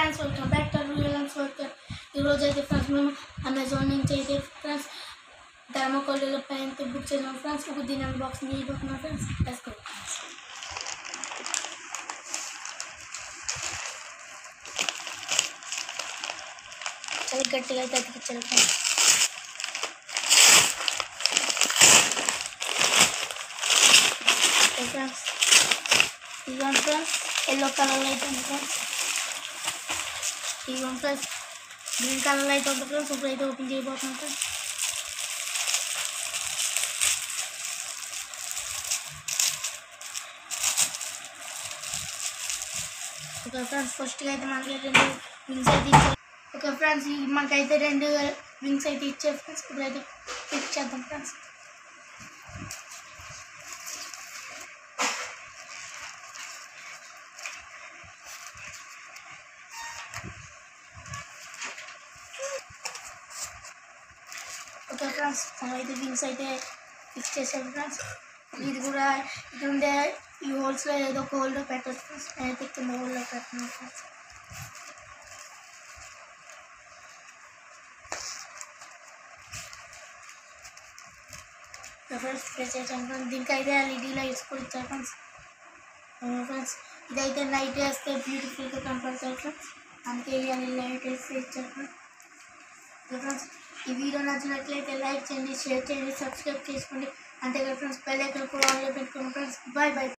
Friends welcome back to Reliance worker. ఈరోజు అయితే friends మేము అమెజాన్ నుంచి అయితే ఫ్రెండ్స్ థర్మోకోల్లో పెన్ బుక్ చేసాం ఫ్రెండ్స్. ఇప్పుడు దీని అన్బాక్సింగ్ చేయబోతున్నాం ఫ్రెండ్స్. Let's go. చాలా గట్టిగా అయితే అతికించాలి ఫ్రెండ్స్. ఫ్రెండ్స్ ఇదిగోండి ఫ్రెండ్స్, ఎల్లో కలర్లో అయితే ఉంది ఫ్రెండ్స్. ఇదిగోండి ఫ్రెండ్స్, గ్రీన్ కలర్లో అయితే ఉంది ఫ్రెండ్స్. ఇప్పుడు అయితే ఓపెన్ చేయబోతున్నాం ఫ్రెండ్స్. ఓకే ఫ్రెండ్స్, ఫస్ట్గా అయితే మనకి 2 వింగ్స్ అయితే ఇచ్చారు. ఓకే ఫ్రెండ్స్, మనకైతే 2 వింగ్స్ అయితే ఇచ్చారు ఫ్రెండ్స్. ఇప్పుడైతే ఫిక్స్ చేద్దాం ఫ్రెండ్స్. ఓకే ఫ్రెండ్స్, మనమైతే వింగ్స్ అయితే ఫిక్స్ చేసాము ఫ్రెండ్స్. ఇది కూడా ఇక్కడ ఉండే ఈ హోల్స్లో ఏదో ఒక హోల్లో పెట్టచ్చు ఫ్రెండ్స్. నేనైతే కింద హోల్లో పెడుతున్నాను ఫ్రెండ్స్. ఫ్రెండ్స్ ప్రెస్ చేసాను ఫ్రెండ్స్. దీనికి అయితే ఎల్ఈడి లైట్స్ కూడా ఇచ్చారు ఫ్రెండ్స్. ఫ్రెండ్స్ ఇదైతే నైట్ వేస్తే బ్యూటిఫుల్గా కనపడతాయి ఫ్రెండ్స్. అందుకే ఎల్ఈడి లైట్ వేస్తే ఇచ్చారు ఫ్రెండ్స్. ఫ్రెండ్స్ ఈ వీడియో నచ్చినట్లయితే లైక్ చేయండి, షేర్ చేయండి, సబ్స్క్రైబ్ చేసుకోండి. అంతేకాదు ఫ్రెండ్స్ బెల్ ఐకాన్ కూడా ఆన్లో పెట్టుకోండి ఫ్రెండ్స్. Bye bye.